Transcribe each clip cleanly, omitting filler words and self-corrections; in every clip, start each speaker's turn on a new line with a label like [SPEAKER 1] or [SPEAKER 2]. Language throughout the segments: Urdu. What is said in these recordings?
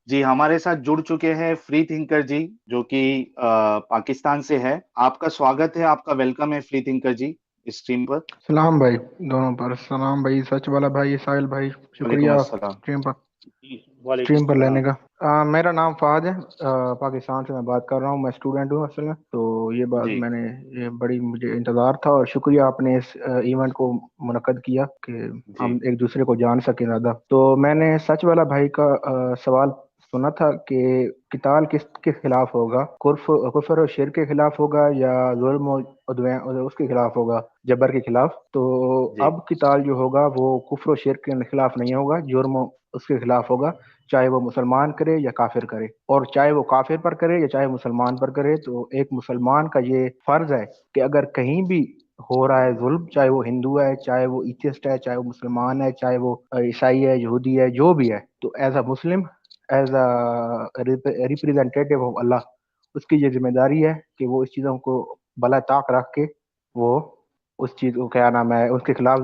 [SPEAKER 1] جی ہمارے ساتھ جڑ چکے ہیں فری تھنکر جی، جو کہ پاکستان سے ہے۔ آپ کا سواگت ہے، آپ کا ویلکم ہے فری تھنکر جی اس اسٹریم پر۔
[SPEAKER 2] سلام بھائی، دونوں پر سلام بھائی، سچ والا بھائی، ساحل بھائی،
[SPEAKER 1] وعلیکم
[SPEAKER 2] شکریہ
[SPEAKER 1] السلام۔
[SPEAKER 3] جی وعلیکم
[SPEAKER 2] اسٹریم پر لینے
[SPEAKER 3] السلام۔
[SPEAKER 2] کا۔ میرا نام فہد ہے، پاکستان سے میں بات کر رہا ہوں، میں اسٹوڈنٹ ہوں اصل میں۔ تو یہ بات
[SPEAKER 1] جی
[SPEAKER 2] میں نے یہ بڑی مجھے انتظار تھا، اور شکریہ آپ نے اس ایونٹ کو منعقد کیا کہ
[SPEAKER 1] جی
[SPEAKER 2] ہم ایک دوسرے کو جان سکیں زیادہ۔ تو میں نے سچ والا بھائی کا سوال سنا تھا کہ قتال کس کے خلاف ہوگا، کفر و شرک کے خلاف ہوگا، یا ظلم و عدوان اس کے خلاف ہوگا، جبر کے خلاف۔ تو
[SPEAKER 1] جی
[SPEAKER 2] اب قتال جو ہوگا وہ کفر و شرک کے خلاف نہیں ہوگا، جرم و اس کے خلاف ہوگا، چاہے وہ مسلمان کرے یا کافر کرے، اور چاہے وہ کافر پر کرے یا چاہے مسلمان پر کرے۔ تو ایک مسلمان کا یہ فرض ہے کہ اگر کہیں بھی ہو رہا ہے ظلم، چاہے وہ ہندو ہے، چاہے وہ ایتھسٹ ہے، چاہے وہ مسلمان ہے، چاہے وہ عیسائی ہے، یہودی ہے، جو بھی ہے، تو as a Muslim, as a representative of Allah, اس کی یہ ذمہ داری ہے کہ وہ اس چیزوں کو بلا طاق رکھ کے وہ اس چیز کو کیا نام ہے اس کے خلاف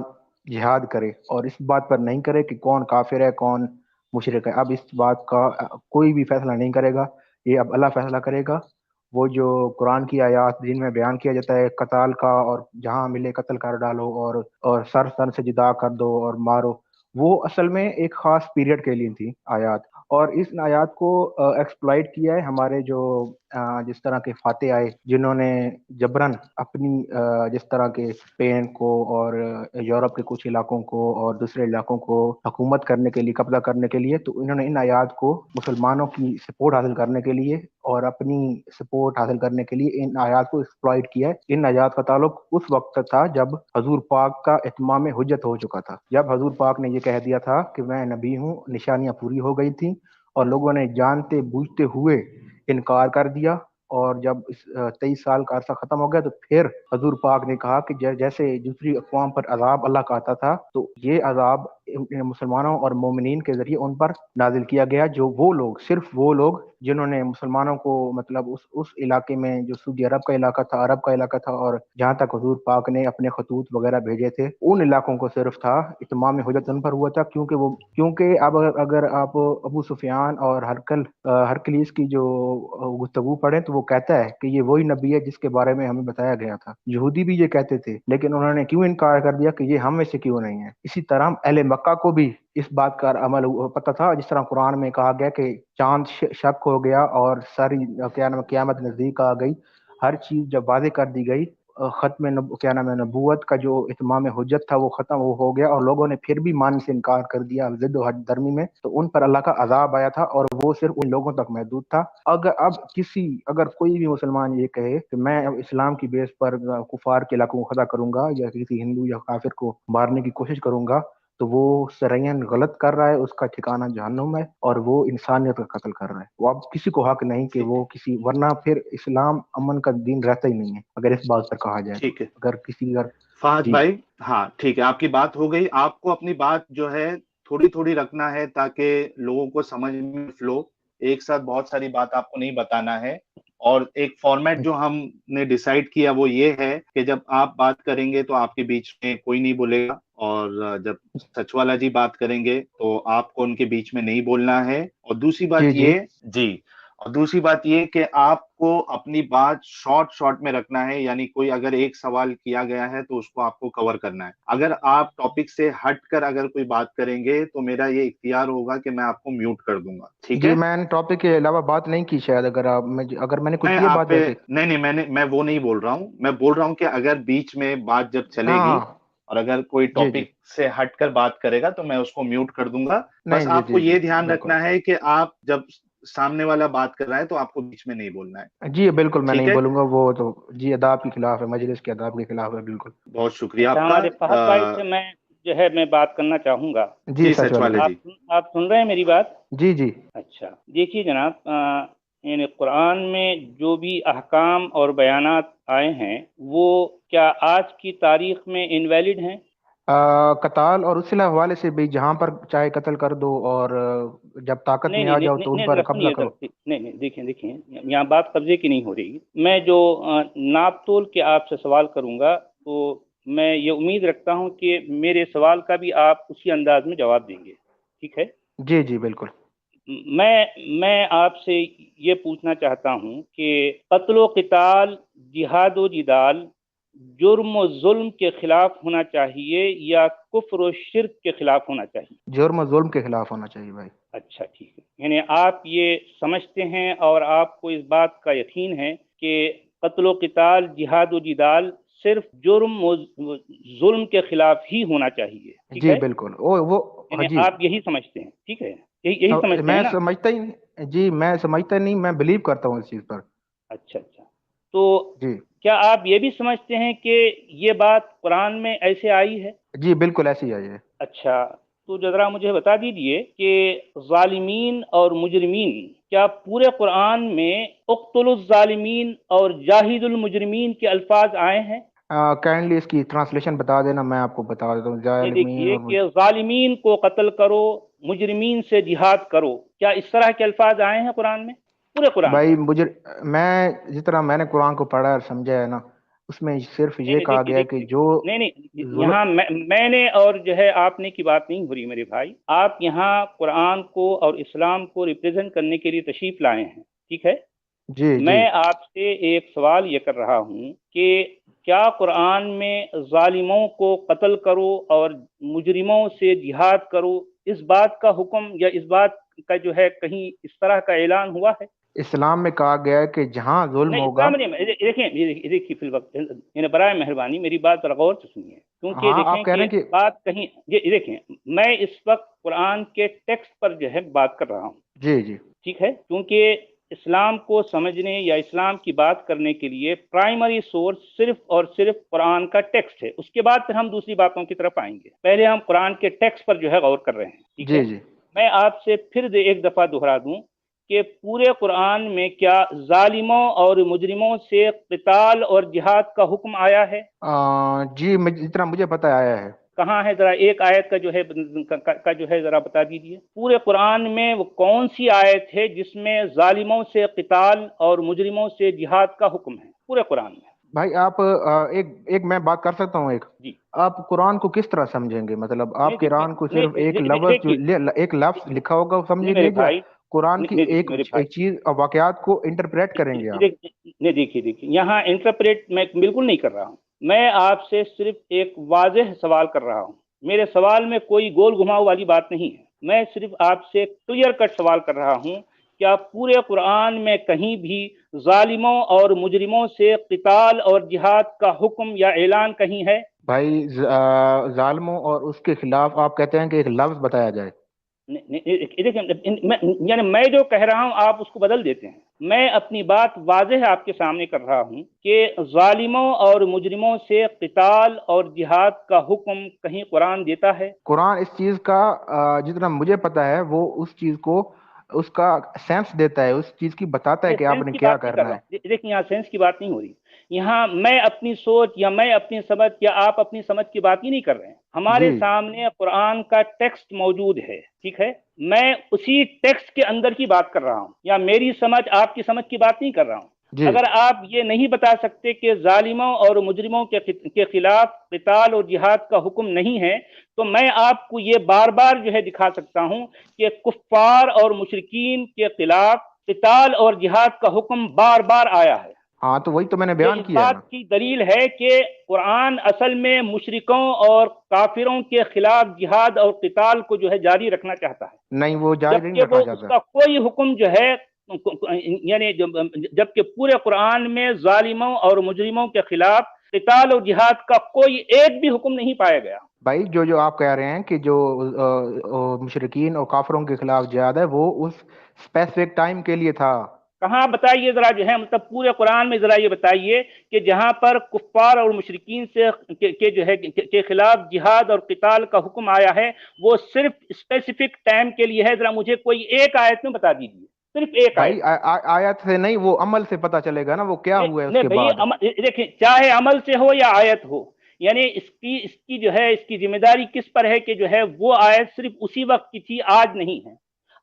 [SPEAKER 2] جہاد کرے، اور اس بات پر نہیں کرے کہ کون کافر ہے کون مشرک ہے۔ اب اس بات کا کوئی بھی فیصلہ نہیں کرے گا، یہ اب اللہ فیصلہ کرے گا۔ وہ جو قرآن کی آیات جن میں بیان کیا جاتا ہے قتال کا، اور جہاں ملے قتل کر ڈالو، اور سر سر سے جدا کر دو اور مارو، وہ اصل میں ایک خاص پیریڈ کے لیے تھی آیات، اور اس آیات کو ایکسپلائٹ کیا ہے ہمارے جو جس طرح کے فاتح آئے، جنہوں نے جبرن اپنی جس طرح کے اسپین کو اور یورپ کے کچھ علاقوں کو اور دوسرے علاقوں کو حکومت کرنے کے لیے، قبضہ کرنے کے لیے، تو انہوں نے ان آیات کو مسلمانوں کی سپورٹ حاصل کرنے کے لیے اور اپنی سپورٹ حاصل کرنے کے لیے ان آیات کو ایکسپلائٹ کیا ہے۔ ان آیات کا تعلق اس وقت تھا جب حضور پاک کا اتمام حجت ہو چکا تھا، جب حضور پاک نے یہ کہہ دیا تھا کہ میں نبی ہوں، نشانیاں پوری ہو گئی تھیں، اور لوگوں نے جانتے بوجھتے ہوئے انکار کر دیا۔ اور جب اس 23 سال کا عرصہ ختم ہو گیا، تو پھر حضور پاک نے کہا کہ جیسے دوسری اقوام پر عذاب اللہ کا آتا تھا، تو یہ عذاب مسلمانوں اور مومنین کے ذریعے ان پر نازل کیا گیا، جو وہ لوگ، صرف وہ لوگ جنہوں نے مسلمانوں کو، مطلب اس علاقے میں جو سعودی عرب کا علاقہ تھا، عرب کا علاقہ تھا، اور جہاں تک حضور پاک نے اپنے خطوط وغیرہ بھیجے تھے، ان علاقوں کو صرف تھا اتمام حجت ان پر ہوا تھا، کیونکہ اب اگر آپ ابو سفیان اور ہرکلیس کی جو گفتگو پڑھیں، تو وہ کہتا ہے کہ یہ وہی نبی ہے جس کے بارے میں ہمیں بتایا گیا تھا۔ یہودی بھی یہ کہتے تھے، لیکن انہوں نے کیوں انکار کر دیا کہ یہ ہم میں سے کیوں نہیں ہے۔ اسی طرح اہل مکہ کو بھی اس بات کا عمل پتہ تھا، جس طرح قرآن میں کہا گیا کہ چاند شک ہو گیا اور ساری قیامت نزدیک آ گئی، ہر چیز جب واضح کر دی گئی، ختم نبوت کا جو اتمام حجت تھا وہ ختم ہو گیا، اور لوگوں نے پھر بھی مان سے انکار کر دیا ضد و درمی میں، تو ان پر اللہ کا عذاب آیا تھا، اور وہ صرف ان لوگوں تک محدود تھا۔ اگر کوئی بھی مسلمان یہ کہے کہ میں اسلام کی بیس پر کفار کے علاقوں کو فتح کروں گا، یا کسی ہندو یا کافر کو مارنے کی کوشش کروں گا، تو وہ سرعین غلط کر رہا ہے، اس کا ٹھکانہ جہنم ہے، اور وہ انسانیت کا قتل کر رہا ہے۔ وہ اب کسی کو حق نہیں کہ
[SPEAKER 1] ٹھیک ہے
[SPEAKER 2] وہ کسی، ورنہ پھر اسلام امن کا دین رہتا ہی نہیں ہے اگر اس بات پر کہا جائے تو۔
[SPEAKER 1] ٹھیک ہے
[SPEAKER 2] اگر
[SPEAKER 1] فہد
[SPEAKER 2] جی
[SPEAKER 1] بھائی، ہاں ٹھیک ہے، آپ کی بات ہو گئی۔ آپ کو اپنی بات جو ہے تھوڑی تھوڑی رکھنا ہے تاکہ لوگوں کو سمجھ میں فلو، ایک ساتھ بہت ساری بات آپ کو نہیں بتانا ہے۔ اور ایک فارمیٹ جو ہم نے ڈیسائیڈ کیا وہ یہ ہے کہ جب آپ بات کریں گے تو آپ کے بیچ میں کوئی نہیں بولے گا، اور جب سچ والا جی بات کریں گے تو آپ کو ان کے بیچ میں نہیں بولنا ہے۔ اور دوسری
[SPEAKER 2] جی
[SPEAKER 1] بات
[SPEAKER 2] جی
[SPEAKER 1] یہ جی، اور دوسری بات یہ کہ آپ کو اپنی بات شارٹ میں رکھنا ہے، یعنی کوئی اگر ایک سوال کیا گیا ہے تو اس کو آپ کو کور کرنا ہے۔ اگر آپ ٹاپک سے ہٹ کر اگر کوئی بات کریں گے تو میرا یہ اختیار ہوگا کہ میں آپ کو میوٹ کر دوں گا، ٹھیک
[SPEAKER 2] جی،
[SPEAKER 1] ہے؟
[SPEAKER 2] میں نے ٹاپک کے علاوہ بات نہیں کی شاید، اگر میں نے کوئی
[SPEAKER 1] میں
[SPEAKER 2] کی ہے
[SPEAKER 1] آپ
[SPEAKER 2] بات
[SPEAKER 1] پہ
[SPEAKER 2] ویسے۔
[SPEAKER 1] نہیں، میں وہ نہیں بول رہا ہوں، میں بول رہا ہوں کہ اگر بیچ میں بات جب چلے
[SPEAKER 2] ہاں
[SPEAKER 1] گی
[SPEAKER 2] ہاں،
[SPEAKER 1] اور اگر کوئی
[SPEAKER 2] جی جی،
[SPEAKER 1] ٹاپک سے ہٹ کر بات کرے گا تو میں اس کو میوٹ کر دوں گا۔ بس
[SPEAKER 2] نہیں، جی
[SPEAKER 1] آپ کو
[SPEAKER 2] جی جی،
[SPEAKER 1] یہ دھیان
[SPEAKER 2] بالکل،
[SPEAKER 1] رکھنا ہے کہ آپ جب سامنے والا بات کر رہا ہے تو آپ کو بیچ میں نہیں بولنا ہے،
[SPEAKER 2] جی بالکل میں
[SPEAKER 1] ٹھیک
[SPEAKER 2] نہیں
[SPEAKER 1] ہے؟
[SPEAKER 2] بولوں گا، وہ تو جی اداب کے خلاف ہے، مجلس کے اداب کے خلاف ہے، بالکل۔
[SPEAKER 1] بہت شکریہ
[SPEAKER 3] اچھا،
[SPEAKER 1] آپ کا۔
[SPEAKER 3] ہمارے فہد بھائی سے میں جو ہے میں بات کرنا چاہوں گا۔
[SPEAKER 2] جی
[SPEAKER 1] جی
[SPEAKER 2] سچ
[SPEAKER 1] سچ
[SPEAKER 2] والے
[SPEAKER 1] والے
[SPEAKER 2] بھائی،
[SPEAKER 1] جی۔
[SPEAKER 3] آپ سن رہے ہیں میری بات؟
[SPEAKER 2] جی جی
[SPEAKER 3] اچھا، دیکھیے جناب، یعنی قرآن میں جو بھی احکام اور بیانات آئے ہیں وہ کیا آج کی تاریخ میں انویلڈ ہیں؟
[SPEAKER 2] قتال اور اس سے حوالے سے بھی، جہاں پر چاہے قتل کر دو، اور جب طاقت
[SPEAKER 3] نہیں
[SPEAKER 2] میں
[SPEAKER 3] نہیں
[SPEAKER 2] آ
[SPEAKER 3] نہیں
[SPEAKER 2] جاؤ تو
[SPEAKER 3] نہیں
[SPEAKER 2] ان
[SPEAKER 3] نہیں،
[SPEAKER 2] پر
[SPEAKER 3] ذرا
[SPEAKER 2] قبضہ
[SPEAKER 3] سنیے
[SPEAKER 2] کرو۔
[SPEAKER 3] ذرا، نہیں نہیں، دیکھیں یہاں بات قبضے کی نہیں ہو رہی۔ میں جو ناپ تول کے آپ سے سوال کروں گا، تو میں یہ امید رکھتا ہوں کہ میرے سوال کا بھی آپ اسی انداز میں جواب دیں گے، ٹھیک ہے؟
[SPEAKER 2] جی جی بالکل۔
[SPEAKER 3] میں آپ سے یہ پوچھنا چاہتا ہوں کہ قتل و قتال، جہاد و جدال جرم و ظلم کے خلاف ہونا چاہیے یا کفر و شرک کے خلاف ہونا چاہیے؟
[SPEAKER 2] جرم و ظلم کے خلاف ہونا چاہیے بھائی۔
[SPEAKER 3] اچھا ٹھیک ہے، یعنی آپ یہ سمجھتے ہیں اور آپ کو اس بات کا یقین ہے کہ قتل و قتال، جہاد و جدال صرف جرم و ظلم کے خلاف ہی ہونا چاہیے، ٹھیک
[SPEAKER 2] جی
[SPEAKER 3] ہے؟
[SPEAKER 2] بالکل، وہ
[SPEAKER 3] یعنی
[SPEAKER 2] جی
[SPEAKER 3] آپ یہی سمجھتے ہیں، ٹھیک ہے، یہی سمجھتے
[SPEAKER 2] میں
[SPEAKER 3] ہیں نا؟
[SPEAKER 2] سمجھتا ہی جی، میں سمجھتا نہیں، میں بلیو کرتا ہوں اس چیز پر۔
[SPEAKER 3] اچھا تو
[SPEAKER 2] جی
[SPEAKER 3] کیا آپ یہ بھی سمجھتے ہیں کہ یہ بات قرآن میں ایسے آئی ہے؟
[SPEAKER 2] جی بالکل ایسی ہی ہے۔
[SPEAKER 3] اچھا، تو ذرا مجھے بتا دیجئے کہ ظالمین اور مجرمین کیا پورے قرآن میں اقتلوا الظالمین اور جاہدوا المجرمین کے الفاظ آئے ہیں؟
[SPEAKER 2] کائنڈلی اس کی ٹرانسلیشن بتا دینا، میں آپ کو بتا دیتا ہوں۔
[SPEAKER 3] یہ
[SPEAKER 2] ظالمین
[SPEAKER 3] دیکھیے
[SPEAKER 2] اور
[SPEAKER 3] کہ ظالمین کو قتل کرو، مجرمین سے جہاد کرو، کیا اس طرح کے الفاظ آئے ہیں قرآن میں، پورے قرآن
[SPEAKER 2] بھائی
[SPEAKER 3] میں؟
[SPEAKER 2] مجھے، میں جس طرح میں نے قرآن کو پڑھا اور سمجھا ہے نا، اس میں صرف یہ کہا
[SPEAKER 3] دیکھیے
[SPEAKER 2] گیا کہ جو
[SPEAKER 3] نہیں
[SPEAKER 2] ظلم،
[SPEAKER 3] یہاں میں نے اور جو ہے آپ نے کی بات نہیں ہو رہی میرے بھائی، آپ یہاں قرآن کو اور اسلام کو ریپرزینٹ کرنے کے لیے تشریف لائے ہیں، ٹھیک ہے؟
[SPEAKER 2] جی جی
[SPEAKER 3] میں آپ سے ایک سوال یہ کر رہا ہوں کہ کیا قرآن میں ظالموں کو قتل کرو اور مجرموں سے جہاد کرو، اس بات کا حکم یا اس بات کا جو ہے کہیں اس طرح کا اعلان ہوا ہے؟
[SPEAKER 2] اسلام میں کہا گیا ہے کہ جہاں ظلم
[SPEAKER 3] نہیں،
[SPEAKER 2] ہوگا۔
[SPEAKER 3] اسلام نہیں، دیکھیے فی الوقت یعنی برائے مہربانی میری بات ذرا غور سے سنیے، کیونکہ
[SPEAKER 2] ہاں
[SPEAKER 3] دیکھیں
[SPEAKER 2] آپ کہہ رہے
[SPEAKER 3] کہ
[SPEAKER 2] ہیں کہ
[SPEAKER 3] بات کہیں یہ دیکھیں، میں اس وقت قرآن کے ٹیکسٹ پر جو ہے بات کر رہا ہوں،
[SPEAKER 2] جی جی
[SPEAKER 3] ٹھیک ہے؟ کیونکہ اسلام کو سمجھنے یا اسلام کی بات کرنے کے لیے پرائمری سورس صرف اور صرف قرآن کا ٹیکسٹ ہے، اس کے بعد پھر ہم دوسری باتوں کی طرف آئیں گے، پہلے ہم قرآن کے ٹیکسٹ پر جو ہے غور کر رہے ہیں، ٹھیک ہے؟
[SPEAKER 2] جی جی
[SPEAKER 3] میں آپ سے پھر ایک دفعہ دہرا دوں کہ پورے قرآن میں کیا ظالموں اور مجرموں سے قتال اور جہاد کا حکم آیا ہے؟
[SPEAKER 2] جی جتنا مجھے پتہ آیا ہے۔
[SPEAKER 3] کہاں ہے؟ ذرا ایک آیت کا جو ہے ذرا بتا دیجئے، پورے قرآن میں وہ کون سی آیت ہے جس میں ظالموں سے قتال اور مجرموں سے جہاد کا حکم ہے پورے قرآن میں؟
[SPEAKER 2] بھائی آپ ایک میں بات کر سکتا ہوں؟
[SPEAKER 3] جی
[SPEAKER 2] آپ قرآن کو کس طرح سمجھیں گے؟ مطلب
[SPEAKER 3] نہیں
[SPEAKER 2] آپ قرآن کو صرف ایک لفظ
[SPEAKER 3] دیکھیے
[SPEAKER 2] ایک لفظ لکھا ہوگا وہ
[SPEAKER 3] نہیں
[SPEAKER 2] سمجھیں
[SPEAKER 3] میرے
[SPEAKER 2] گے، یا
[SPEAKER 3] بھائی،
[SPEAKER 2] قرآن کی
[SPEAKER 3] نہیں
[SPEAKER 2] ایک
[SPEAKER 3] میرے بھائی،
[SPEAKER 2] ایک چیز اور واقعات کو انٹرپریٹ کریں گے آپ؟
[SPEAKER 3] نہیں دیکھیے یہاں انٹرپریٹ میں بالکل نہیں کر رہا ہوں، میں آپ سے صرف ایک واضح سوال کر رہا ہوں، میرے سوال میں کوئی گول گھماؤ والی بات نہیں ہے، میں صرف آپ سے کلیئر کٹ سوال کر رہا ہوں، کیا پورے قرآن میں کہیں بھی ظالموں اور مجرموں سے قتال اور جہاد کا حکم یا اعلان کہیں ہے؟
[SPEAKER 2] بھائی ظالموں اور اس کے خلاف آپ کہتے ہیں کہ ایک لفظ بتایا جائے؟
[SPEAKER 3] یعنی میں جو کہہ رہا ہوں آپ اس کو بدل دیتے ہیں، میں اپنی بات واضح آپ کے سامنے کر رہا ہوں کہ ظالموں اور مجرموں سے قتال اور جہاد کا حکم کہیں قرآن دیتا ہے؟
[SPEAKER 2] قرآن اس چیز کا جتنا مجھے پتا ہے وہ اس چیز کو، اس کا سینس دیتا ہے، اس چیز کی بتاتا ہے کہ آپ
[SPEAKER 3] سینس
[SPEAKER 2] نے
[SPEAKER 3] کی
[SPEAKER 2] کیا
[SPEAKER 3] بات نہیں کر
[SPEAKER 2] کرنا
[SPEAKER 3] رہا
[SPEAKER 2] ہے۔
[SPEAKER 3] ہوں، دیکھیں یہاں سینس کی بات نہیں ہو رہی، یہاں میں اپنی سوچ یا میں اپنی سمجھ یا آپ اپنی سمجھ کی بات ہی نہیں کر رہے ہیں، ہمارے
[SPEAKER 2] جی
[SPEAKER 3] سامنے قرآن کا ٹیکسٹ موجود ہے، ٹھیک ہے؟ میں اسی ٹیکسٹ کے اندر کی بات کر رہا ہوں، یا میری سمجھ آپ کی سمجھ کی بات نہیں کر رہا ہوں۔
[SPEAKER 2] جی
[SPEAKER 3] اگر آپ یہ نہیں بتا سکتے کہ ظالموں اور مجرموں کے خلاف قتال اور جہاد کا حکم نہیں ہے، تو میں آپ کو یہ بار بار جو ہے دکھا سکتا ہوں کہ کفار اور مشرکین کے خلاف قتال اور جہاد کا حکم بار بار آیا ہے۔
[SPEAKER 2] ہاں تو وہی تو میں نے
[SPEAKER 3] یہ
[SPEAKER 2] بیان
[SPEAKER 3] اس
[SPEAKER 2] کیا ہے نا۔
[SPEAKER 3] بات کی دلیل ہے کہ قرآن اصل میں مشرکوں اور کافروں کے خلاف جہاد اور قتال کو جو ہے جاری رکھنا چاہتا ہے،
[SPEAKER 2] نہیں وہ جاری نہیں
[SPEAKER 3] جبکہ
[SPEAKER 2] رکھنا
[SPEAKER 3] وہ اس
[SPEAKER 2] چاہتا۔
[SPEAKER 3] کا کوئی حکم جو ہے یعنی جبکہ پورے قرآن میں ظالموں اور مجرموں کے خلاف قتال اور جہاد کا کوئی ایک بھی حکم نہیں پایا گیا۔
[SPEAKER 2] بھائی جو آپ کہہ رہے ہیں کہ جو مشرکین اور کافروں کے خلاف جہاد ہے وہ اس اسپیسیفک ٹائم کے لیے تھا۔
[SPEAKER 3] کہاں بتائیے ذرا جو ہے، مطلب پورے قرآن میں ذرا یہ بتائیے کہ جہاں پر کفار اور مشرکین کے جو ہے کے خلاف جہاد اور قتال کا حکم آیا ہے وہ صرف اسپیسیفک ٹائم کے لیے ہے، ذرا مجھے کوئی ایک آیت میں بتا دیجیے، صرف ایک
[SPEAKER 2] بھائی
[SPEAKER 3] آیت میں۔
[SPEAKER 2] آیت سے نہیں، وہ عمل سے پتہ چلے گا نا وہ کیا ہوا ہے اس
[SPEAKER 3] نہیں
[SPEAKER 2] کے
[SPEAKER 3] بھئی،
[SPEAKER 2] بعد۔
[SPEAKER 3] دیکھیں چاہے عمل سے ہو یا آیت ہو، یعنی اس کی جو ہے اس کی ذمہ داری کس پر ہے کہ جو ہے وہ آیت صرف اسی وقت کی تھی، آج نہیں ہے۔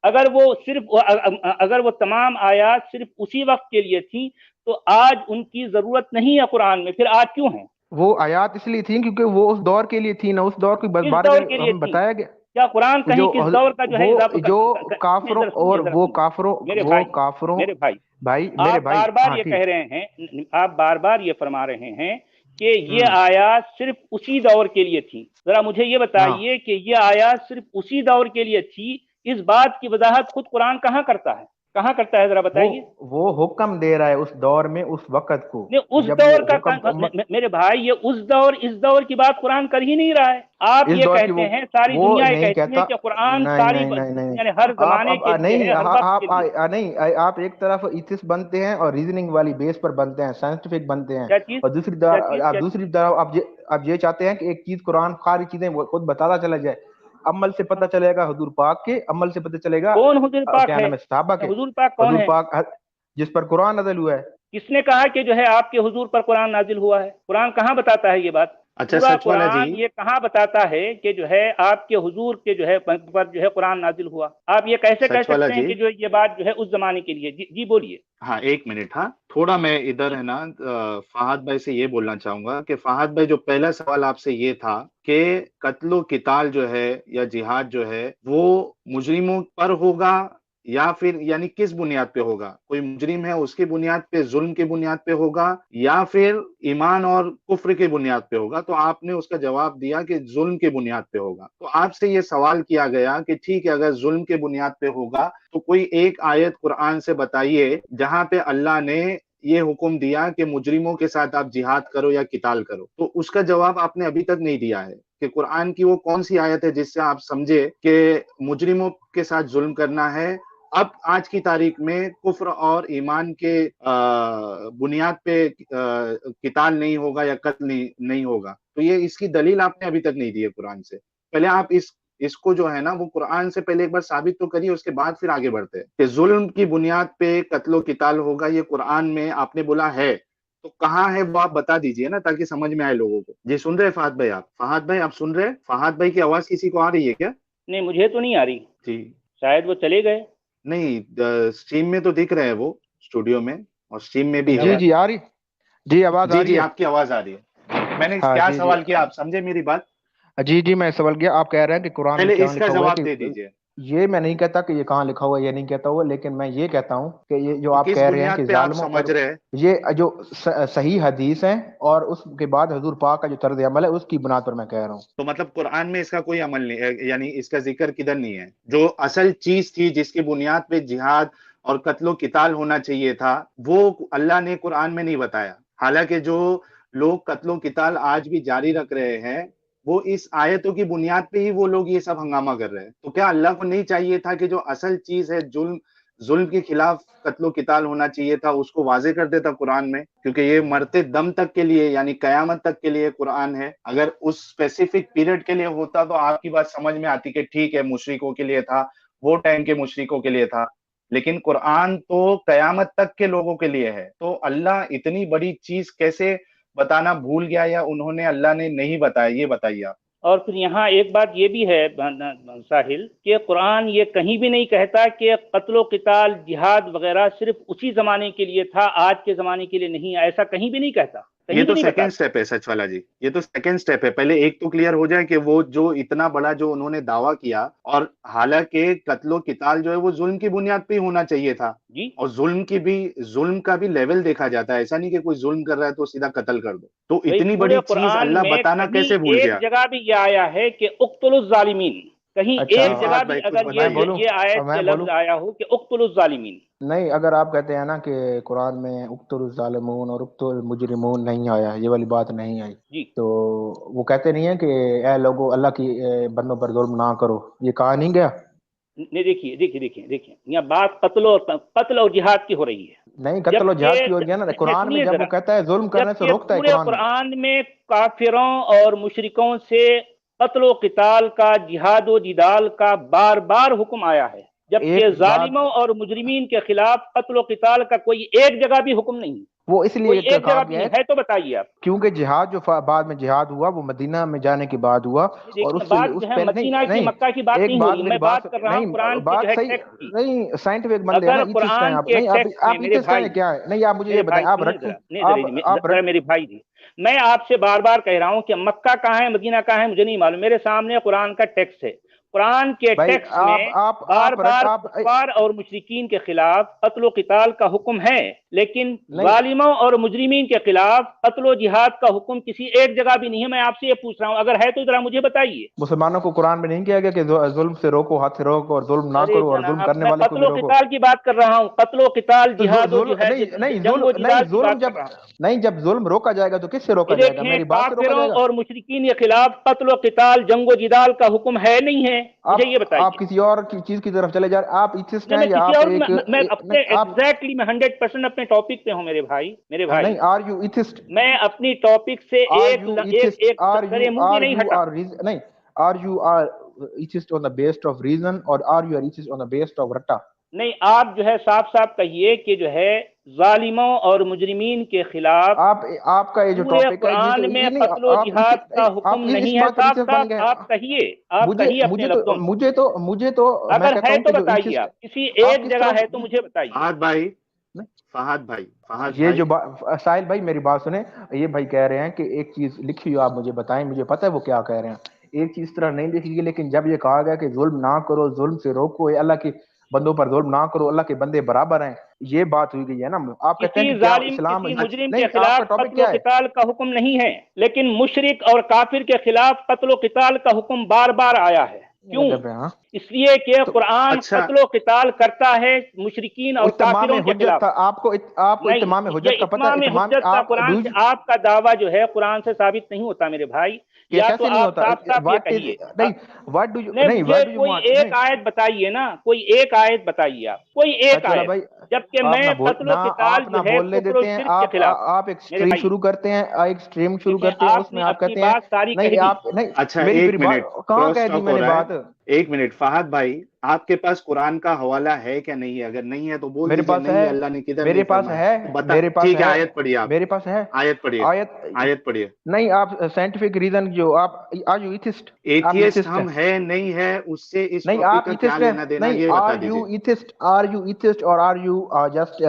[SPEAKER 3] اگر وہ تمام آیات صرف اسی وقت کے لیے تھیں تو آج ان کی ضرورت نہیں ہے قرآن میں، پھر آج کیوں ہیں؟
[SPEAKER 2] وہ آیات اس لیے تھیں کیونکہ وہ اس دور کے لیے تھی نا، اس دور کے
[SPEAKER 3] کس
[SPEAKER 2] بارے میں
[SPEAKER 3] دور کے لیے
[SPEAKER 2] ہم
[SPEAKER 3] تھیں؟
[SPEAKER 2] بتایا گیا۔
[SPEAKER 3] کیا قرآن کہیں کس دور کا جو ہے اضافہ
[SPEAKER 2] جو کافروں اور وہ کافروں
[SPEAKER 3] میرے بھائی
[SPEAKER 2] میرے
[SPEAKER 3] آپ
[SPEAKER 2] بھائی
[SPEAKER 3] بار بار یہ کہہ رہے ہیں، آپ بار بار یہ فرما رہے ہیں کہ یہ آیات صرف اسی دور کے لیے تھی. ذرا مجھے یہ بتائیے کہ یہ آیات صرف اسی دور کے لیے تھی، اس بات کی وضاحت خود قرآن کہاں کرتا ہے؟ کہاں کرتا ہے ذرا بتائیے.
[SPEAKER 2] وہ حکم دے رہا ہے اس دور میں اس وقت کو.
[SPEAKER 3] اس دور کا میرے بھائی، یہ اس دور کی بات قرآن کر ہی نہیں رہا ہے. آپ یہ کہتے ہیں، ساری دنیا یہ کہتی ہے کہ قرآن ساری یعنی ہر زمانے کے لیے، ہر وقت کے لیے.
[SPEAKER 2] نہیں، آپ ایک طرف ایتھسٹ بنتے ہیں اور ریزننگ والی بیس پر بنتے ہیں، سائنٹیفک بنتے ہیں،
[SPEAKER 3] کیا چیز؟
[SPEAKER 2] اور دوسری طرف آپ یہ چاہتے ہیں کہ ایک چیز قرآن ساری چیزیں خود بتاتا چلا جائے. عمل سے پتہ چلے گا حضور پاک کے، عمل سے پتہ چلے گا
[SPEAKER 3] کون حضور پاک ہے؟
[SPEAKER 2] صحابہ کے.
[SPEAKER 3] حضور پاک کون ہے؟
[SPEAKER 2] حضور پاک جس پر قرآن نازل ہوا ہے.
[SPEAKER 3] کس نے کہا کہ جو ہے آپ کے حضور پر قرآن نازل ہوا ہے؟ قرآن کہاں بتاتا ہے یہ بات؟
[SPEAKER 1] اچھا
[SPEAKER 3] پورا
[SPEAKER 1] سچ والا
[SPEAKER 3] قرآن
[SPEAKER 1] جی،
[SPEAKER 3] یہ کہاں بتاتا ہے کہ جو ہے آپ کے حضور کے جو ہے پر جو ہے قرآن نازل ہوا؟ آپ یہ کیسے کہہ سکتے ہیں کہ جو یہ بات جو ہے اس زمانے کے لیے؟ جی بولیے.
[SPEAKER 1] ہاں ایک منٹ. ہاں تھوڑا میں ادھر ہے نا فہد بھائی سے یہ بولنا چاہوں گا کہ فہد بھائی جو پہلا سوال آپ سے یہ تھا کہ قتل و قتال جو ہے یا جہاد جو ہے وہ مجرموں پر ہوگا یا پھر یعنی کس بنیاد پہ ہوگا؟ کوئی مجرم ہے اس کی بنیاد پہ، ظلم کی بنیاد پہ ہوگا، یا پھر ایمان اور کفر کی بنیاد پہ ہوگا؟ تو آپ نے اس کا جواب دیا کہ ظلم کی بنیاد پہ ہوگا. تو آپ سے یہ سوال کیا گیا کہ ٹھیک ہے، اگر ظلم کی بنیاد پہ ہوگا تو کوئی ایک آیت قرآن سے بتائیے جہاں پہ اللہ نے یہ حکم دیا کہ مجرموں کے ساتھ آپ جہاد کرو یا قتال کرو. تو اس کا جواب آپ نے ابھی تک نہیں دیا ہے کہ قرآن کی وہ کون سی آیت ہے جس سے آپ سمجھے کہ مجرموں کے ساتھ ظلم کرنا ہے. اب آج کی تاریخ میں کفر اور ایمان کے بنیاد پہ قتال نہیں ہوگا یا قتل نہیں ہوگا. تو یہ اس کی دلیل آپ نے ابھی تک نہیں دی ہے قرآن سے. پہلے آپ اس کو جو ہے نا وہ قرآن سے پہلے ایک بار ثابت تو کریے، اس کے بعد پھر آگے بڑھتے ہیں کہ ظلم کی بنیاد پہ قتل و قتال ہوگا. یہ قرآن میں آپ نے بولا ہے تو کہاں ہے وہ آپ بتا دیجئے نا تاکہ سمجھ میں آئے لوگوں کو. جی سن رہے فہد بھائی؟ فہد بھائی آپ سن رہے؟ فہد بھائی کی آواز کسی کو آ رہی ہے کیا؟
[SPEAKER 3] نہیں مجھے تو نہیں آ رہی.
[SPEAKER 1] جی
[SPEAKER 3] شاید وہ چلے گئے.
[SPEAKER 1] نہیں اسٹریم میں تو دکھ رہے ہیں وہ اسٹوڈیو میں، اور اسٹریم میں بھی ہے.
[SPEAKER 2] جی آ رہی. جی آواز آ رہی ہے.
[SPEAKER 1] جی آپ کی آواز آ رہی ہے. میں نے کیا سوال کیا آپ سمجھے میری بات؟
[SPEAKER 2] جی میں سوال کیا آپ کہہ رہے ہیں کہ قرآن میں
[SPEAKER 1] پہلے
[SPEAKER 2] کیا
[SPEAKER 1] اس کا
[SPEAKER 2] لکھا ہوا ہے
[SPEAKER 1] جواب دے
[SPEAKER 2] کہ
[SPEAKER 1] دیجئے.
[SPEAKER 2] یہ میں نہیں کہتا کہ یہ کہاں لکھا ہوا ہے، یہ نہیں کہتا ہوا، لیکن میں یہ کہتا ہوں کہ یہ جو آپ
[SPEAKER 1] کس
[SPEAKER 2] کہہ رہے ہیں
[SPEAKER 1] بنیاد
[SPEAKER 2] کہ
[SPEAKER 1] پہ آپ
[SPEAKER 2] ظالموں پر
[SPEAKER 1] سمجھ رہے ہیں؟
[SPEAKER 2] یہ جو صحیح حدیث ہیں اور اس کے بعد حضور پاک کا جو طرز عمل ہے اس کی بنیاد پر میں کہہ رہا ہوں.
[SPEAKER 1] تو مطلب قرآن میں اس کا کوئی عمل نہیں ہے، یعنی اس کا ذکر کدھر نہیں ہے؟ جو اصل چیز تھی جس کی بنیاد پہ جہاد اور قتل و قتال ہونا چاہیے تھا وہ اللہ نے قرآن میں نہیں بتایا. حالانکہ جو لوگ قتل و قتال آج بھی جاری رکھ رہے ہیں وہ اس آیتوں کی بنیاد پہ ہی وہ لوگ یہ سب ہنگامہ کر رہے ہیں. تو کیا اللہ کو نہیں چاہیے تھا کہ جو اصل چیز ہے ظلم کے خلاف قتل و قتال ہونا چاہیے تھا اس کو واضح کر دیتا قرآن میں؟ کیونکہ یہ مرتے دم تک کے لیے یعنی قیامت تک کے لیے قرآن ہے. اگر اس اسپیسیفک پیریڈ کے لیے ہوتا تو آپ کی بات سمجھ میں آتی کہ ٹھیک ہے مشرکوں کے لیے تھا، وہ ٹائم کے مشرکوں کے لیے تھا، لیکن قرآن تو قیامت تک کے لوگوں کے لیے ہے. تو اللہ اتنی بڑی چیز کیسے بتانا بھول گیا یا انہوں نے اللہ نے نہیں بتایا؟ یہ بتائیے آپ.
[SPEAKER 3] اور پھر یہاں ایک بات یہ بھی ہے ساحل کہ قرآن یہ کہیں بھی نہیں کہتا کہ قتل و قتال جہاد وغیرہ صرف اسی زمانے کے لیے تھا، آج کے زمانے کے لیے نہیں. ایسا کہیں بھی نہیں کہتا.
[SPEAKER 1] یہ تو سیکنڈ سٹیپ ہے سچ والا جی، یہ تو سیکنڈ سٹیپ ہے. پہلے ایک تو کلیئر ہو جائے کہ وہ جو اتنا بڑا جو انہوں نے دعویٰ کیا، اور حالانکہ قتل و قتال جو ہے وہ ظلم کی بنیاد پہ ہی ہونا چاہیے تھا.
[SPEAKER 3] جی
[SPEAKER 1] اور ظلم کا بھی لیول دیکھا جاتا ہے. ایسا نہیں کہ کوئی ظلم کر رہا ہے تو سیدھا قتل کر دو. تو اتنی بڑی چیز اللہ بتانا کیسے بھول گیا؟
[SPEAKER 3] ایک جگہ بھی یہ آیا ہے کہ اقتلوا الظالمین، کہیں ایک جگہ بھی اگر یہ آیت کے لفظ آیا ہو کہ اقتلوا الظالمین؟ نہیں.
[SPEAKER 2] اگر آپ کہتے ہیں نا کہ قرآن میں اقتلوا الظالمون اور اقتلوا المجرمون نہیں آیا، یہ والی بات نہیں آئی،
[SPEAKER 3] جی
[SPEAKER 2] تو وہ کہتے نہیں ہیں کہ اے لوگوں اللہ کی بندوں پر ظلم نہ کرو، یہ کہا نہیں گیا؟
[SPEAKER 3] نہیں دیکھیے یہاں بات قتل اور جہاد کی ہو رہی ہے.
[SPEAKER 2] نہیں قتل و جہاد کی ہو گیا نا. قرآن میں جب وہ کہتا ہے ظلم کرنے سے روکتا ہے
[SPEAKER 3] قرآن میں کافروں اور مشرکوں سے قتل و قتال کا، جہاد و جدال کا بار بار حکم آیا ہے، جبکہ ظالموں اور مجرمین کے خلاف قتل و قتال کا کوئی ایک جگہ بھی حکم نہیں.
[SPEAKER 2] وہ اس لیے
[SPEAKER 3] ایک جگہ بھی ہے تو بتائیے آپ.
[SPEAKER 2] کیونکہ جہاد جو بعد میں جہاد ہوا وہ مدینہ میں جانے کے بعد ہوا، اور اس پہ
[SPEAKER 3] مدینہ کی مکہ کی بات نہیں ہوئی. میں بات کر رہا ہوں قرآن کی جو ہے ٹیکسٹ کی.
[SPEAKER 2] نہیں سائنٹیفک بندے ہیں نا، ایتھسٹ ہیں آپ. نہیں آپ ایتھسٹ ہیں کیا ہے؟ نہیں آپ مجھے یہ بتائیں. آپ رکھیں
[SPEAKER 3] میرے بھائی جی، میں آپ سے بار بار کہہ رہا ہوں کہ مکہ کہاں ہے، مدینہ کہاں ہے، مجھے نہیں معلوم. میرے سامنے قرآن کا ٹیکسٹ ہے. قرآن کے
[SPEAKER 2] بھائی
[SPEAKER 3] ٹیکسٹ میں بار بار کفار اور مشرکین کے خلاف قتل و قتال کا حکم ہے، لیکن ظالموں اور مجرمین کے خلاف قتل و جہاد کا حکم کسی ایک جگہ بھی نہیں ہے۔ میں آپ سے یہ پوچھ رہا ہوں، اگر ہے تو ذرا مجھے بتائیے۔
[SPEAKER 2] مسلمانوں کو قرآن میں نہیں کہا گیا کہ ظلم سے روکو، ہاتھ سے روکو، اور ظلم نہ کرو، اور ظلم کرنے والے کو بھی روکو؟
[SPEAKER 3] قتل و قتال کی بات کر رہا ہوں، قتل و قتال، جہاد و جنگ و جدال کی بات کر رہا ہوں۔
[SPEAKER 2] نہیں، جب ظلم روکا جائے گا تو کس سے روکا جائے گا؟ میری بات سے روکا جائے گا؟
[SPEAKER 3] اور مشرکین کے خلاف قتل و قتال، جنگ و جدال کا حکم ہے نہیں ہے؟ مجھے یہ بتائیے۔
[SPEAKER 2] آپ کسی اور چیز کی طرف چلے جا رہے، آپ ایتھسٹ ہیں یا آپ ایک؟
[SPEAKER 3] میں اپنے ایگزیکٹلی میں 100% اپنے ٹاپک پہ ہوں میرے بھائی۔
[SPEAKER 2] نہیں، آر یو ایتھسٹ؟
[SPEAKER 3] میں اپنی ٹاپک سے ایک کرے منہ بھی نہیں ہٹا۔
[SPEAKER 2] نہیں، are you are atheist on the based of reason, اور are you are atheist on the based of رٹا؟
[SPEAKER 3] نہیں، آپ جو ہے صاف صاف کہیے کہ جو ہے ظالموں اور مجرمین کے خلاف
[SPEAKER 2] آپ کا یہ جو ٹاپک ہے،
[SPEAKER 3] قرآن میں قتل و جہاد کا حکم نہیں ہے۔ صاف صاف آپ کہیے اپنے لفظوں میں۔
[SPEAKER 2] مجھے تو
[SPEAKER 3] اگر ہے تو بتائیے، آپ کسی ایک جگہ ہے تو مجھے بتائیے۔
[SPEAKER 1] فہد بھائی
[SPEAKER 2] یہ جو ساحل بھائی میری بات سنیں، یہ بھائی کہہ رہے ہیں کہ ایک چیز لکھی ہو، آپ مجھے بتائیں، مجھے پتہ ہے وہ کیا کہہ رہے ہیں۔ ایک چیز طرح نہیں لکھی گئی، لیکن جب یہ کہا گیا کہ ظلم نہ کرو، ظلم سے روکو، اللہ کے بندوں پر ظلم نہ کرو، اللہ کے بندے برابر ہیں، یہ بات ہوئی گئی ہے نا۔ آپ کہتے ہیں کہ کیا اسلام
[SPEAKER 3] مجرم کے خلاف قتل و قتال کا حکم نہیں ہے، لیکن مشرک اور کافر کے خلاف قتل و قتال کا حکم بار بار آیا ہے۔ کیوں؟ اس لیے کہ قرآن قتل و قتال کرتا ہے مشرکین اور کافروں کے خلاف۔
[SPEAKER 2] آپ کو اتمام حجت کا پتہ ہے؟
[SPEAKER 3] اتمام حجت کا قرآن سے آپ کا دعویٰ جو ہے قرآن سے ثابت نہیں ہوتا میرے بھائی۔ یا تو آپ صاف صاف یہ کہیے، مجھے کوئی ایک آیت بتائیے نا، کوئی ایک آیت بتائیے، آپ کوئی ایک آیت، جبکہ میں قتل و قتال جو ہے کفر و شرک کے خلاف۔
[SPEAKER 2] آپ ایک سٹریم شروع کرتے ہیں، اس میں آپ کہتے ہیں نہیں، آپ نہیں۔
[SPEAKER 1] اچھا ایک منٹ،
[SPEAKER 2] کہاں کہہ دی میں نے بات؟
[SPEAKER 1] ایک منٹ فہد بھائی، آپ کے پاس قرآن کا حوالہ ہے کیا نہیں ہے؟ اگر نہیں ہے تو بول
[SPEAKER 2] میرے پاس ہے،
[SPEAKER 1] اللہ نے کدھر؟
[SPEAKER 2] میرے پاس ہے، میرے پاس ہے۔
[SPEAKER 1] آیت پڑھیے آپ،
[SPEAKER 2] میرے پاس ہے
[SPEAKER 1] آیت پڑھیے، آیت پڑھیے۔
[SPEAKER 2] نہیں، آپ سائنٹیفک ریزن جو آپ ایتھسٹ؟
[SPEAKER 1] ایتھیسٹ ہم ہے نہیں ہے، اس سے اس
[SPEAKER 2] نہیں، آپ ایتھسٹ ہیں؟ نہیں، آر یو ایتھسٹ اور آر یو جسٹ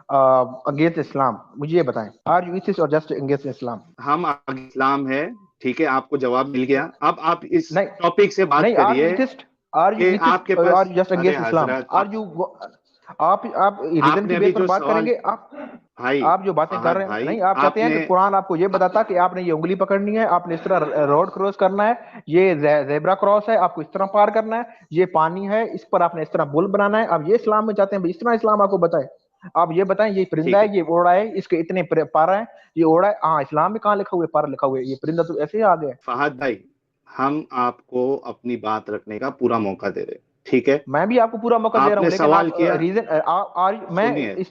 [SPEAKER 2] اگینسٹ اسلام؟ مجھے یہ بتائیں، آر یو ایتھسٹ اور جسٹ اگینسٹ اسلام؟
[SPEAKER 1] ہم اسلام ہے، ٹھیک ہے، آپ کو جواب مل گیا۔ اب آپ اس ٹاپک سے بات کریے۔
[SPEAKER 2] آپ ریزن کی بیس پر بات کریں گے؟ آپ جو باتیں کر رہے ہیں، نہیں، آپ کہتے ہیں کہ قرآن آپ کو یہ بتاتا کہ آپ نے یہ انگلی پکڑنی ہے، آپ نے اس طرح روڈ کراس کرنا ہے، یہ زیبرا کراس ہے، آپ کو اس طرح پار کرنا ہے، یہ پانی ہے، اس پر آپ نے اس طرح پل بنانا ہے۔ آپ یہ اسلام میں چاہتے ہیں، اس طرح اسلام آپ کو بتائے؟ آپ یہ بتائیں، یہ پرندہ ہے، یہ اڑا ہے، اس کے اتنے پارا ہیں، یہ اڑا ہے، ہاں اسلام میں کہاں لکھا ہوئے پارا لکھا ہوئے؟ یہ پرندہ تو ایسے ہی آ گیا۔
[SPEAKER 1] فہد بھائی، ہم آپ کو اپنی بات رکھنے کا پورا موقع دے رہے، ٹھیک ہے؟
[SPEAKER 2] میں بھی آپ کو پورا موقع دے رہا ہوں، لیکن میں اس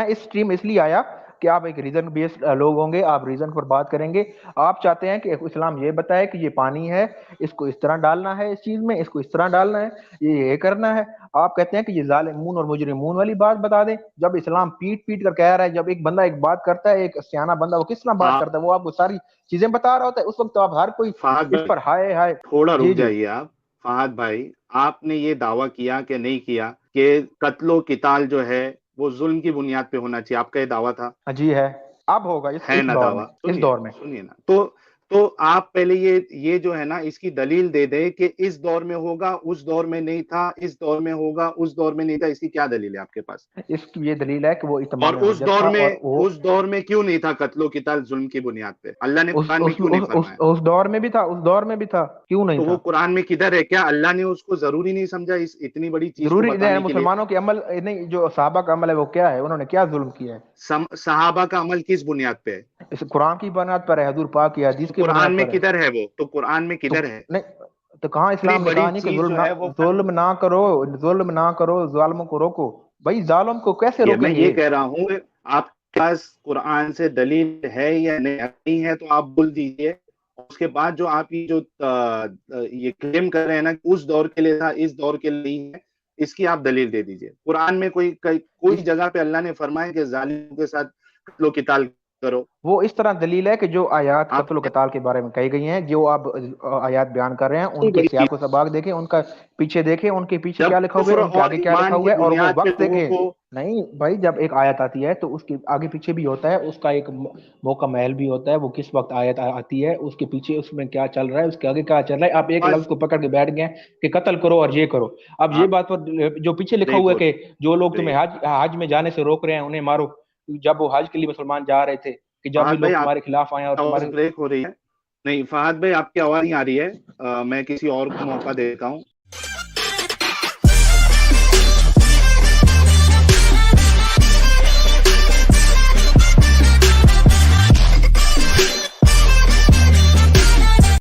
[SPEAKER 2] اسٹریم اس لیے آیا کہ آپ ایک ریزن بیسڈ لوگ ہوں گے، آپ ریزن پر بات کریں گے۔ آپ چاہتے ہیں کہ اسلام یہ بتائے کہ یہ پانی ہے، اس کو اس طرح ڈالنا ہے، اس چیز میں اس کو اس طرح ڈالنا ہے، یہ کرنا ہے۔ آپ کہتے ہیں کہ یہ ظالمون اور مجرمون والی بات بتا دیں، جب اسلام پیٹ کر کہہ رہا ہے، جب ایک بندہ ایک بات کرتا ہے، ایک سیانا بندہ، وہ کس طرح بات کرتا ہے، وہ آپ کو ساری چیزیں بتا رہا ہوتا ہے، اس وقت تو آپ ہر کوئی اس پر ہائے
[SPEAKER 1] تھوڑا رک جائیے آپ۔ فہد بھائی، آپ نے یہ دعویٰ کیا کہ نہیں کیا کہ قتل و قتال جو ہے وہ ظلم کی بنیاد پہ ہونا چاہیے؟ آپ کا یہ دعویٰ تھا؟
[SPEAKER 2] جی ہے، اب ہوگا اس دور میں۔
[SPEAKER 1] سنیے نا، تو آپ پہلے یہ جو ہے نا اس کی دلیل دے دیں کہ اس دور میں ہوگا، اس دور میں نہیں تھا، اس دور میں ہوگا، اس دور میں نہیں تھا۔ اس کی کیا دلیل ہے آپ کے پاس؟
[SPEAKER 2] اس کی یہ دلیل ہے کہ وہ
[SPEAKER 1] اور اس دور میں کیوں نہیں تھا قتل و قتال ظلم کی بنیاد پہ؟ اللہ نے قرآن میں کیوں نہیں فرمایا؟
[SPEAKER 2] اس دور میں بھی تھا، اس دور میں بھی تھا، کیوں نہیں تھا؟
[SPEAKER 1] وہ قرآن میں کدھر ہے؟ کیا اللہ نے اس کو ضروری نہیں سمجھا اس اتنی بڑی چیز؟
[SPEAKER 2] ضروری نہیں، مسلمانوں کے عمل نہیں، جو صحابہ کا عمل ہے وہ کیا ہے؟ انہوں نے کیا ظلم کیا ہے؟
[SPEAKER 1] صحابہ کا عمل کس بنیاد پہ ہے؟
[SPEAKER 2] اس قرآن کی بنیاد پر ہے، حضور پاک کی حدیث کی بنیاد پر ہے۔
[SPEAKER 1] قرآن میں کدھر ہے وہ؟ تو قرآن میں کدھر ہے؟
[SPEAKER 2] نہیں تو کہاں اسلام نے کہا نہیں کہ ظلم نہ کرو، ظلم نہ کرو، ظالموں کو روکو؟ بھائی ظالم کو کیسے روکیں گے؟
[SPEAKER 1] میں یہ کہہ رہا ہوں، آپ کے پاس قرآن سے دلیل ہے یا نہیں ہے تو آپ بول دیجئے۔ اس کے بعد جو آپ یہ کلیم کر رہے ہیں نا کہ اس دور کے لیے تھا، اس دور کے لیے نہیں ہے، اس کی آپ دلیل دے دیجئے۔ قرآن میں کوئی جگہ پہ اللہ نے فرمایا کہ ظالموں کے ساتھ قتل و قتال کرو.
[SPEAKER 2] وہ اس طرح دلیل ہے کہ جو آیات قتل و قتال کے بارے میں کہی گئی ہیں، جو آپ آیات بیان کر رہے ہیں، ان کے سیاق و سباق دیکھیں، ان کا پیچھے دیکھیں، ان کے پیچھے کیا لکھا ہوا ہے، ان کے آگے کیا لکھا ہوا ہے، اور وہ وقت دیکھیں. نہیں بھائی، جب ایک آیت آتی ہے تو اس کے آگے پیچھے بھی ہوتا ہے، اس کا ایک موقع محل بھی ہوتا ہے، وہ کس وقت آیت آتی ہے، اس کے پیچھے اس میں کیا چل رہا ہے، اس کے آگے کیا چل رہا ہے. آپ ایک لفظ کو پکڑ کے بیٹھ گئے کہ قتل کرو اور یہ کرو. اب یہ بات پر جو پیچھے لکھا ہوا ہے کہ جو لوگ تمہیں حج میں جانے سے روک رہے ہیں انہیں مارو، جب وہ حج کے لیے مسلمان جا رہے تھے کہ جب بھی لوگ تمہارے خلاف آئے اور تمہارے
[SPEAKER 1] بریک ہو رہی ہے. نہیں فہد بھائی، آپ کی آواز نہیں آ رہی ہے. میں کسی اور کو موقع دیتا ہوں.